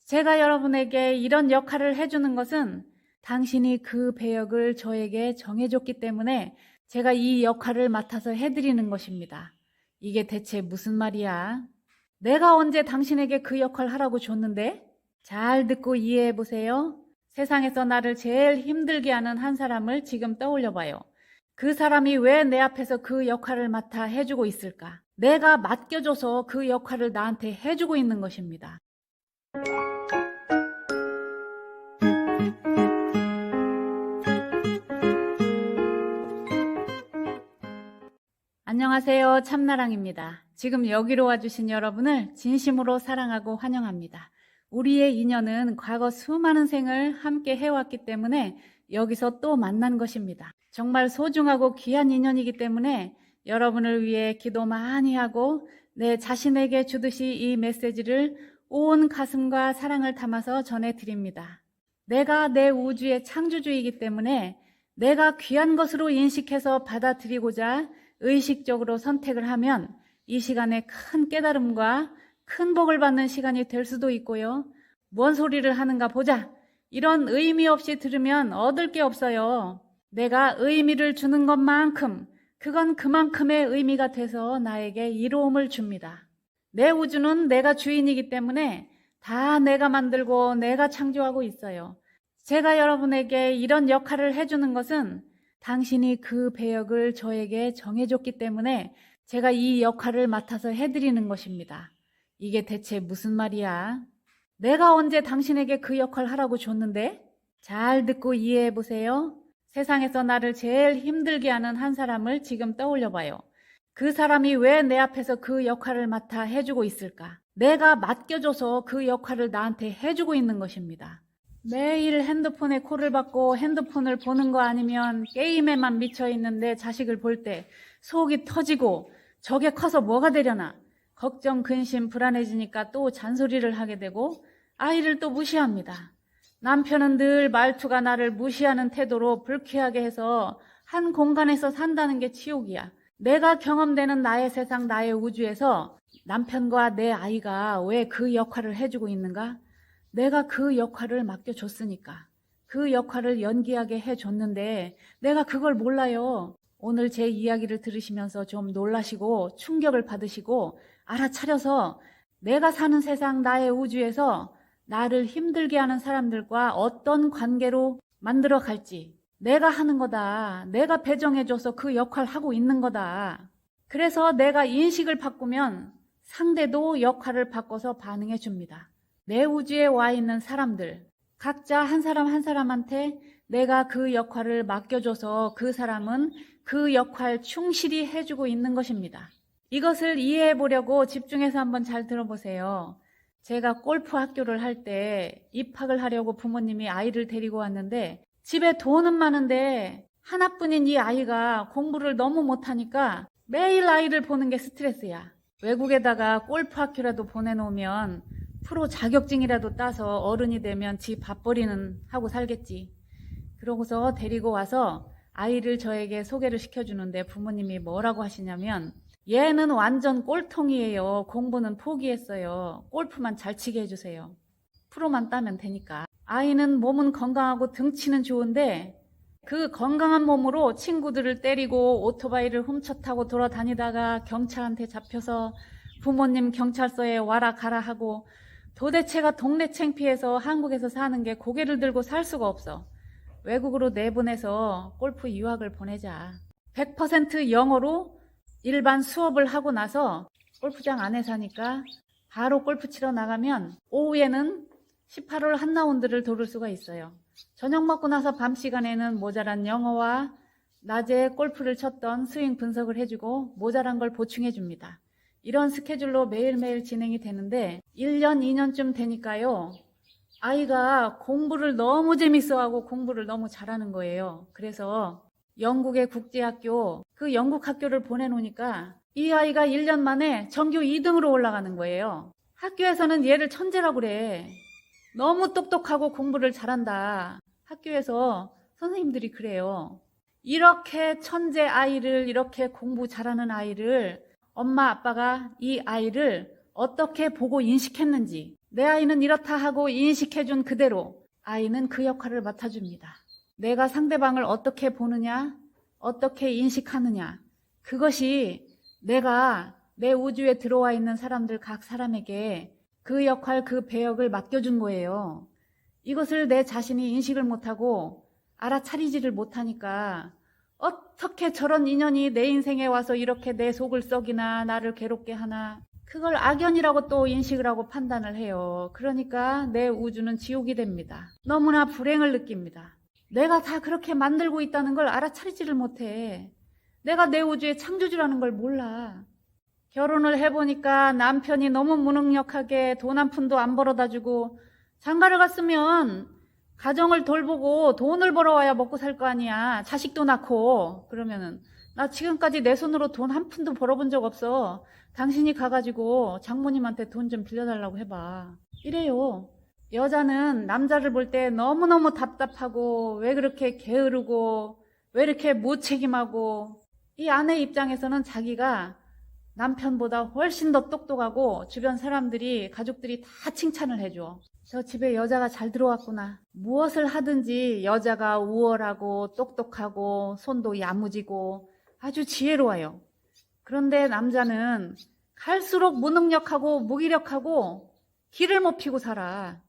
제가 여러분에게 이런 역할을 해주는 것은 당신이 그 배역을 저에게 정해줬기 때문에 제가 이 역할을 맡아서 해드리는 것입니다. 이게 대체 무슨 말이야? 내가 언제 당신에게 그 역할 하라고 줬는데? 잘 듣고 이해해 보세요. 세상에서 나를 제일 힘들게 하는 한 사람을 지금 떠올려 봐요. 그 사람이 왜 내 앞에서 그 역할을 맡아 해주고 있을까? 내가 맡겨줘서 그 역할을 나한테 해주고 있는 것입니다. 안녕하세요. 참나랑입니다. 지금 여기로 와주신 여러분을 진심으로 사랑하고 환영합니다. 우리의 인연은 과거 수많은 생을 함께 해왔기 때문에 여기서 또 만난 것입니다. 정말 소중하고 귀한 인연이기 때문에 여러분을 위해 기도 많이 하고 내 자신에게 주듯이 이 메시지를 온 가슴과 사랑을 담아서 전해드립니다. 내가 내 우주의 창조주이기 때문에 내가 귀한 것으로 인식해서 받아들이고자 의식적으로 선택을 하면 이 시간에 큰 깨달음과 큰 복을 받는 시간이 될 수도 있고요. 뭔 소리를 하는가 보자. 이런 의미 없이 들으면 얻을 게 없어요. 내가 의미를 주는 것만큼 그건 그만큼의 의미가 돼서 나에게 이로움을 줍니다. 내 우주는 내가 주인이기 때문에 다 내가 만들고 내가 창조하고 있어요. 제가 여러분에게 이런 역할을 해주는 것은 당신이 그 배역을 저에게 정해줬기 때문에 제가 이 역할을 맡아서 해드리는 것입니다. 이게 대체 무슨 말이야? 내가 언제 당신에게 그 역할 하라고 줬는데? 잘 듣고 이해해 보세요. 세상에서 나를 제일 힘들게 하는 한 사람을 지금 떠올려 봐요. 그 사람이 왜 내 앞에서 그 역할을 맡아 해주고 있을까? 내가 맡겨줘서 그 역할을 나한테 해주고 있는 것입니다. 매일 핸드폰에 콜을 받고 핸드폰을 보는 거 아니면 게임에만 미쳐 있는 내 자식을 볼 때 속이 터지고 저게 커서 뭐가 되려나 걱정, 근심, 불안해지니까 또 잔소리를 하게 되고 아이를 또 무시합니다. 남편은 늘 말투가 나를 무시하는 태도로 불쾌하게 해서 한 공간에서 산다는 게 지옥이야. 내가 경험되는 나의 세상, 나의 우주에서 남편과 내 아이가 왜 그 역할을 해주고 있는가? 내가 그 역할을 맡겨줬으니까. 그 역할을 연기하게 해줬는데 내가 그걸 몰라요. 오늘 제 이야기를 들으시면서 좀 놀라시고 충격을 받으시고 알아차려서 내가 사는 세상 나의 우주에서 나를 힘들게 하는 사람들과 어떤 관계로 만들어 갈지 내가 하는 거다. 내가 배정해줘서 그 역할 하고 있는 거다. 그래서 내가 인식을 바꾸면 상대도 역할을 바꿔서 반응해 줍니다. 내 우주에 와 있는 사람들, 각자 한 사람 한 사람한테 내가 그 역할을 맡겨줘서 그 사람은 그 역할 충실히 해주고 있는 것입니다. 이것을 이해해 보려고 집중해서 한번 잘 들어보세요. 제가 골프 학교를 할 때 입학을 하려고 부모님이 아이를 데리고 왔는데 집에 돈은 많은데 하나뿐인 이 아이가 공부를 너무 못하니까 매일 아이를 보는 게 스트레스야. 외국에다가 골프 학교라도 보내놓으면 프로 자격증이라도 따서 어른이 되면 지 밥벌이는 하고 살겠지. 그러고서 데리고 와서 아이를 저에게 소개를 시켜주는데 부모님이 뭐라고 하시냐면 얘는 완전 꼴통이에요. 공부는 포기했어요. 골프만 잘 치게 해주세요. 프로만 따면 되니까. 아이는 몸은 건강하고 등치는 좋은데 그 건강한 몸으로 친구들을 때리고 오토바이를 훔쳐 타고 돌아다니다가 경찰한테 잡혀서 부모님 경찰서에 와라 가라 하고 도대체가 동네 창피해서 한국에서 사는 게 고개를 들고 살 수가 없어. 외국으로 내보내서 골프 유학을 보내자. 100% 영어로 일반 수업을 하고 나서 골프장 안에 사니까 바로 골프 치러 나가면 오후에는 18홀 한 라운드를 돌을 수가 있어요. 저녁 먹고 나서 밤 시간에는 모자란 영어와 낮에 골프를 쳤던 스윙 분석을 해주고 모자란 걸 보충해 줍니다. 이런 스케줄로 매일매일 진행이 되는데 1년, 2년쯤 되니까요. 아이가 공부를 너무 재밌어하고 공부를 너무 잘하는 거예요. 그래서 영국의 국제학교, 그 영국 학교를 보내놓으니까 이 아이가 1년 만에 전교 2등으로 올라가는 거예요. 학교에서는 얘를 천재라고 그래. 너무 똑똑하고 공부를 잘한다. 학교에서 선생님들이 그래요. 이렇게 천재 아이를, 이렇게 공부 잘하는 아이를 엄마 아빠가 이 아이를 어떻게 보고 인식했는지 내 아이는 이렇다 하고 인식해준 그대로 아이는 그 역할을 맡아줍니다. 내가 상대방을 어떻게 보느냐, 어떻게 인식하느냐, 그것이 내가 내 우주에 들어와 있는 사람들 각 사람에게 그 역할, 그 배역을 맡겨준 거예요. 이것을 내 자신이 인식을 못하고 알아차리지를 못하니까 어떻게 저런 인연이 내 인생에 와서 이렇게 내 속을 썩이나 나를 괴롭게 하나, 그걸 악연이라고 또 인식을 하고 판단을 해요. 그러니까 내 우주는 지옥이 됩니다. 너무나 불행을 느낍니다. 내가 다 그렇게 만들고 있다는 걸 알아차리지를 못해. 내가 내 우주의 창조주라는 걸 몰라. 결혼을 해보니까 남편이 너무 무능력하게 돈 한 푼도 안 벌어다 주고, 장가를 갔으면 가정을 돌보고 돈을 벌어와야 먹고 살 거 아니야. 자식도 낳고. 그러면은 나 지금까지 내 손으로 돈 한 푼도 벌어본 적 없어. 당신이 가가지고 장모님한테 돈 좀 빌려달라고 해봐. 이래요. 여자는 남자를 볼 때 너무너무 답답하고, 왜 그렇게 게으르고, 왜 이렇게 무책임하고, 이 아내 입장에서는 자기가 남편보다 훨씬 더 똑똑하고 주변 사람들이, 가족들이 다 칭찬을 해줘. 저 집에 여자가 잘 들어왔구나. 무엇을 하든지 여자가 우월하고 똑똑하고 손도 야무지고 아주 지혜로워요. 그런데 남자는 갈수록 무능력하고 무기력하고 길을 못 피고 살아.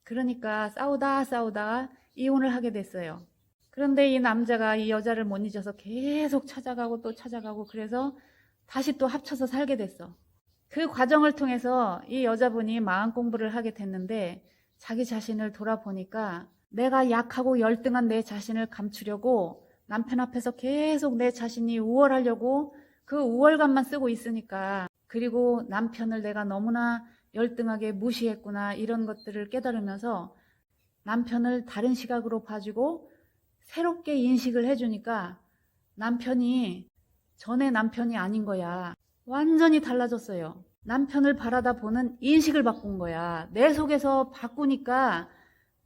그러니까 싸우다 이혼을 하게 됐어요. 그런데 이 남자가 이 여자를 못 잊어서 계속 찾아가고 또 찾아가고, 그래서 다시 또 합쳐서 살게 됐어. 그 과정을 통해서 이 여자분이 마음 공부를 하게 됐는데, 자기 자신을 돌아보니까 내가 약하고 열등한 내 자신을 감추려고 남편 앞에서 계속 내 자신이 우월하려고 그 우월감만 쓰고 있으니까, 그리고 남편을 내가 너무나 열등하게 무시했구나, 이런 것들을 깨달으면서 남편을 다른 시각으로 봐주고 새롭게 인식을 해주니까 남편이 전에 남편이 아닌 거야. 완전히 달라졌어요. 남편을 바라다 보는 인식을 바꾼 거야. 내 속에서 바꾸니까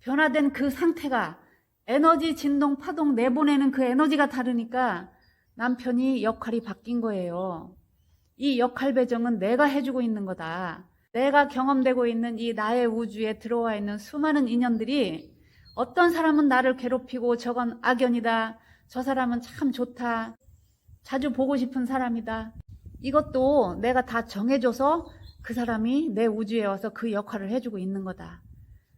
변화된 그 상태가, 에너지, 진동, 파동 내보내는 그 에너지가 다르니까 남편이 역할이 바뀐 거예요. 이 역할 배정은 내가 해주고 있는 거다. 내가 경험되고 있는 이 나의 우주에 들어와 있는 수많은 인연들이, 어떤 사람은 나를 괴롭히고 저건 악연이다, 저 사람은 참 좋다, 자주 보고 싶은 사람이다, 이것도 내가 다 정해줘서 그 사람이 내 우주에 와서 그 역할을 해주고 있는 거다.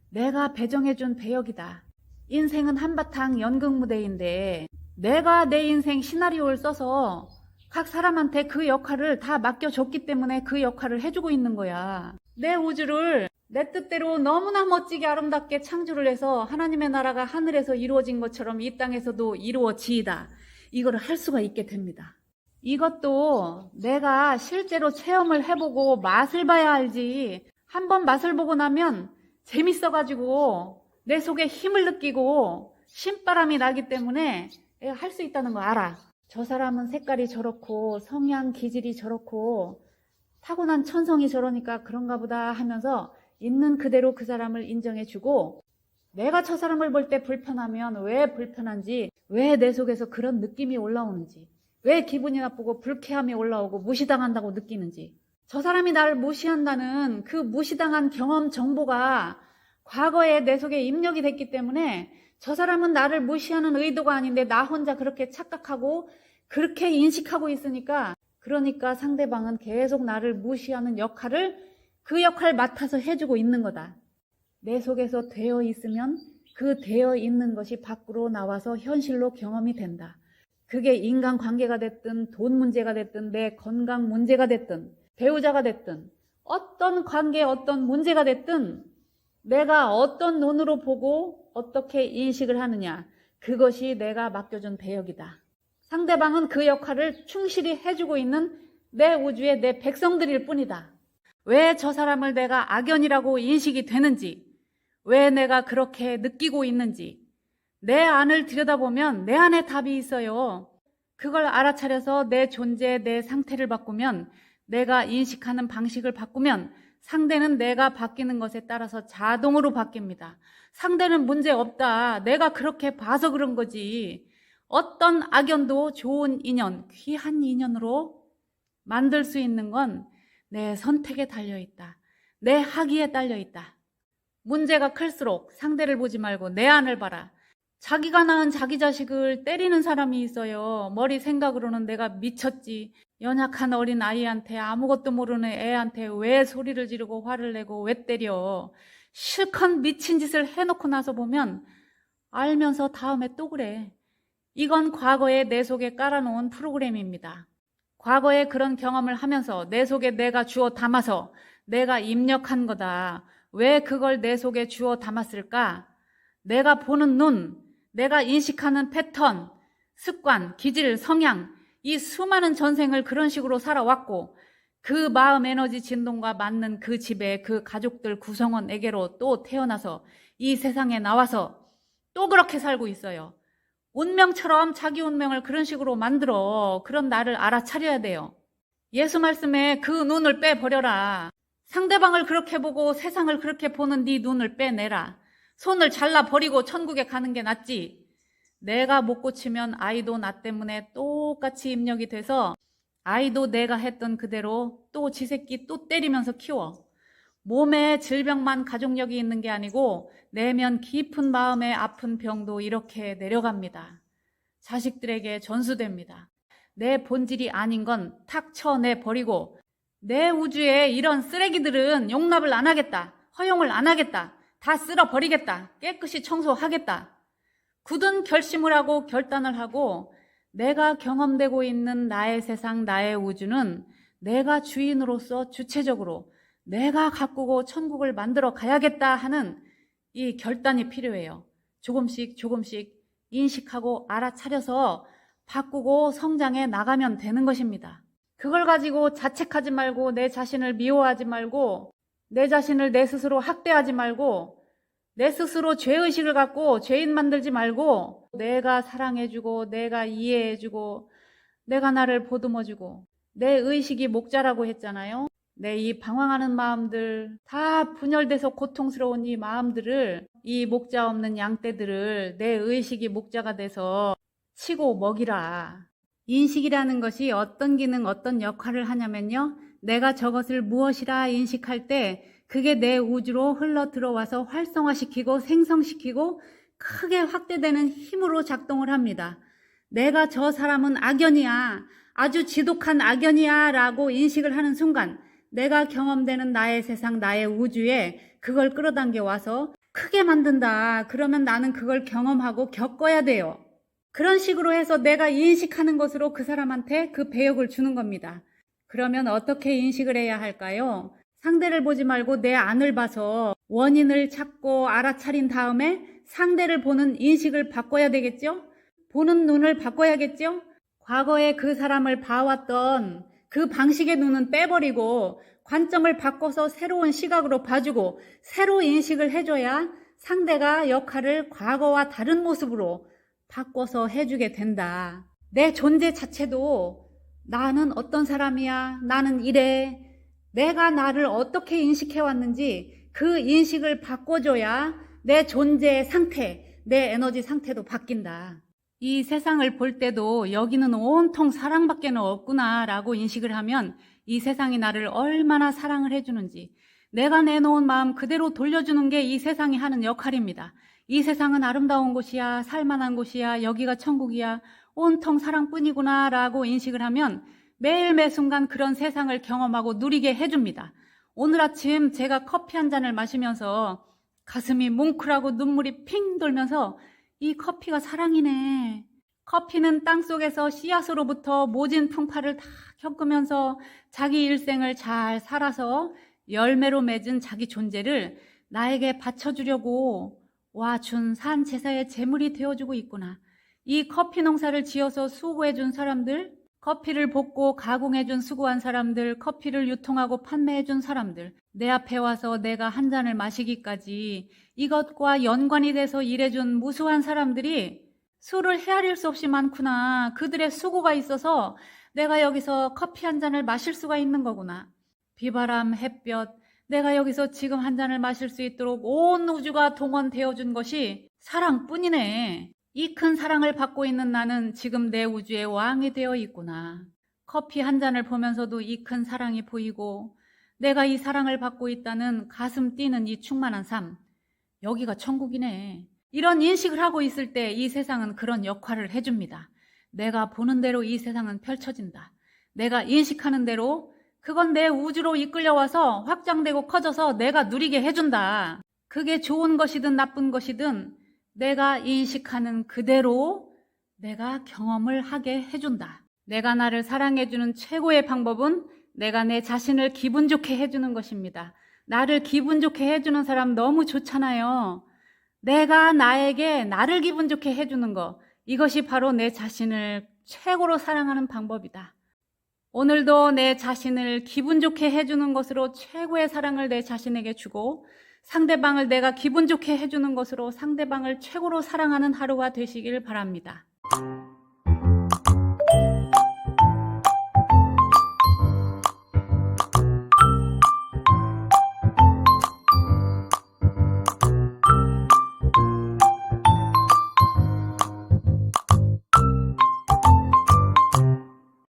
내가 배정해준 배역이다. 인생은 한바탕 연극무대인데 내가 내 인생 시나리오를 써서 각 사람한테 그 역할을 다 맡겨줬기 때문에 그 역할을 해주고 있는 거야. 내 우주를 내 뜻대로 너무나 멋지게 아름답게 창조를 해서 하나님의 나라가 하늘에서 이루어진 것처럼 이 땅에서도 이루어지이다, 이걸 할 수가 있게 됩니다. 이것도 내가 실제로 체험을 해보고 맛을 봐야 알지, 한번 맛을 보고 나면 재밌어가지고 내 속에 힘을 느끼고 신바람이 나기 때문에 내가 할 수 있다는 거 알아. 저 사람은 색깔이 저렇고 성향 기질이 저렇고 타고난 천성이 저러니까 그런가 보다 하면서 있는 그대로 그 사람을 인정해주고, 내가 저 사람을 볼 때 불편하면 왜 불편한지, 왜 내 속에서 그런 느낌이 올라오는지, 왜 기분이 나쁘고 불쾌함이 올라오고 무시당한다고 느끼는지, 저 사람이 나를 무시한다는 그 무시당한 경험 정보가 과거에 내 속에 입력이 됐기 때문에 저 사람은 나를 무시하는 의도가 아닌데 나 혼자 그렇게 착각하고 그렇게 인식하고 있으니까, 그러니까 상대방은 계속 나를 무시하는 역할을, 그 역할 맡아서 해주고 있는 거다. 내 속에서 되어 있으면 그 되어 있는 것이 밖으로 나와서 현실로 경험이 된다. 그게 인간관계가 됐든 돈 문제가 됐든 내 건강 문제가 됐든 배우자가 됐든 어떤 관계, 어떤 문제가 됐든 내가 어떤 눈으로 보고 어떻게 인식을 하느냐, 그것이 내가 맡겨준 배역이다. 상대방은 그 역할을 충실히 해주고 있는 내 우주의 내 백성들일 뿐이다. 왜 저 사람을 내가 악연이라고 인식이 되는지, 왜 내가 그렇게 느끼고 있는지 내 안을 들여다보면 내 안에 답이 있어요. 그걸 알아차려서 내 존재, 내 상태를 바꾸면, 내가 인식하는 방식을 바꾸면 상대는 내가 바뀌는 것에 따라서 자동으로 바뀝니다. 상대는 문제 없다, 내가 그렇게 봐서 그런 거지. 어떤 악연도 좋은 인연, 귀한 인연으로 만들 수 있는 건 내 선택에 달려있다. 내 학위에 딸려 있다. 문제가 클수록 상대를 보지 말고 내 안을 봐라. 자기가 낳은 자기 자식을 때리는 사람이 있어요. 머리 생각으로는 내가 미쳤지. 연약한 어린 아이한테, 아무것도 모르는 애한테 왜 소리를 지르고 화를 내고 왜 때려. 실컷 미친 짓을 해놓고 나서 보면 알면서 다음에 또 그래. 이건 과거에 내 속에 깔아놓은 프로그램입니다. 과거에 그런 경험을 하면서 내 속에 내가 주워 담아서 내가 입력한 거다. 왜 그걸 내 속에 주워 담았을까? 내가 보는 눈, 내가 인식하는 패턴, 습관, 기질, 성향, 이 수많은 전생을 그런 식으로 살아왔고 그 마음 에너지 진동과 맞는 그 집에 그 가족들 구성원에게로 또 태어나서 이 세상에 나와서 또 그렇게 살고 있어요. 운명처럼 자기 운명을 그런 식으로 만들어. 그런 나를 알아차려야 돼요. 예수 말씀에 그 눈을 빼버려라. 상대방을 그렇게 보고 세상을 그렇게 보는 네 눈을 빼내라. 손을 잘라버리고 천국에 가는 게 낫지. 내가 못 고치면 아이도 나 때문에 똑같이 입력이 돼서 아이도 내가 했던 그대로 또 지 새끼 또 때리면서 키워. 몸에 질병만 가족력이 있는 게 아니고 내면 깊은 마음의 아픈 병도 이렇게 내려갑니다. 자식들에게 전수됩니다. 내 본질이 아닌 건 탁 쳐내버리고 내 우주에 이런 쓰레기들은 용납을 안 하겠다. 허용을 안 하겠다. 다 쓸어버리겠다. 깨끗이 청소하겠다. 굳은 결심을 하고 결단을 하고 내가 경험되고 있는 나의 세상, 나의 우주는 내가 주인으로서 주체적으로 내가 가꾸고 천국을 만들어 가야겠다 하는 이 결단이 필요해요. 조금씩 조금씩 인식하고 알아차려서 바꾸고 성장해 나가면 되는 것입니다. 그걸 가지고 자책하지 말고 내 자신을 미워하지 말고 내 자신을 내 스스로 학대하지 말고 내 스스로 죄의식을 갖고 죄인 만들지 말고 내가 사랑해주고 내가 이해해주고 내가 나를 보듬어주고 내 의식이 목자라고 했잖아요. 내 이 방황하는 마음들 다 분열돼서 고통스러운 이 마음들을 이 목자 없는 양떼들을 내 의식이 목자가 돼서 치고 먹이라. 인식이라는 것이 어떤 기능 어떤 역할을 하냐면요. 내가 저것을 무엇이라 인식할 때 그게 내 우주로 흘러 들어와서 활성화시키고 생성시키고 크게 확대되는 힘으로 작동을 합니다. 내가 저 사람은 악연이야, 아주 지독한 악연이야 라고 인식을 하는 순간 내가 경험되는 나의 세상, 나의 우주에 그걸 끌어당겨 와서 크게 만든다. 그러면 나는 그걸 경험하고 겪어야 돼요. 그런 식으로 해서 내가 인식하는 것으로 그 사람한테 그 배역을 주는 겁니다. 그러면 어떻게 인식을 해야 할까요? 상대를 보지 말고 내 안을 봐서 원인을 찾고 알아차린 다음에 상대를 보는 인식을 바꿔야 되겠죠? 보는 눈을 바꿔야겠죠? 과거에 그 사람을 봐왔던 그 방식의 눈은 빼버리고 관점을 바꿔서 새로운 시각으로 봐주고 새로 인식을 해줘야 상대가 역할을 과거와 다른 모습으로 바꿔서 해주게 된다. 내 존재 자체도 나는 어떤 사람이야, 나는 이래, 내가 나를 어떻게 인식해왔는지 그 인식을 바꿔줘야 내 존재의 상태, 내 에너지 상태도 바뀐다. 이 세상을 볼 때도 여기는 온통 사랑밖에 없구나 라고 인식을 하면 이 세상이 나를 얼마나 사랑을 해주는지 내가 내놓은 마음 그대로 돌려주는 게 이 세상이 하는 역할입니다. 이 세상은 아름다운 곳이야, 살만한 곳이야, 여기가 천국이야, 온통 사랑뿐이구나 라고 인식을 하면 매일 매 순간 그런 세상을 경험하고 누리게 해줍니다. 오늘 아침 제가 커피 한 잔을 마시면서 가슴이 뭉클하고 눈물이 핑 돌면서 이 커피가 사랑이네. 커피는 땅속에서 씨앗으로부터 모진 풍파를 다 겪으면서 자기 일생을 잘 살아서 열매로 맺은 자기 존재를 나에게 바쳐주려고 와준 산 제사의 제물이 되어주고 있구나. 이 커피 농사를 지어서 수고해준 사람들, 커피를 볶고 가공해준 수고한 사람들, 커피를 유통하고 판매해준 사람들, 내 앞에 와서 내가 한 잔을 마시기까지 이것과 연관이 돼서 일해준 무수한 사람들이 수를 헤아릴 수 없이 많구나. 그들의 수고가 있어서 내가 여기서 커피 한 잔을 마실 수가 있는 거구나. 비바람, 햇볕, 내가 여기서 지금 한 잔을 마실 수 있도록 온 우주가 동원되어준 것이 사랑뿐이네. 이 큰 사랑을 받고 있는 나는 지금 내 우주의 왕이 되어 있구나. 커피 한 잔을 보면서도 이 큰 사랑이 보이고 내가 이 사랑을 받고 있다는 가슴 뛰는 이 충만한 삶, 여기가 천국이네. 이런 인식을 하고 있을 때 이 세상은 그런 역할을 해줍니다. 내가 보는 대로 이 세상은 펼쳐진다. 내가 인식하는 대로 그건 내 우주로 이끌려와서 확장되고 커져서 내가 누리게 해준다. 그게 좋은 것이든 나쁜 것이든 내가 인식하는 그대로 내가 경험을 하게 해준다. 내가 나를 사랑해주는 최고의 방법은 내가 내 자신을 기분 좋게 해주는 것입니다. 나를 기분 좋게 해주는 사람 너무 좋잖아요. 내가 나에게 나를 기분 좋게 해주는 거, 이것이 바로 내 자신을 최고로 사랑하는 방법이다. 오늘도 내 자신을 기분 좋게 해주는 것으로 최고의 사랑을 내 자신에게 주고 상대방을 내가 기분 좋게 해주는 것으로 상대방을 최고로 사랑하는 하루가 되시길 바랍니다.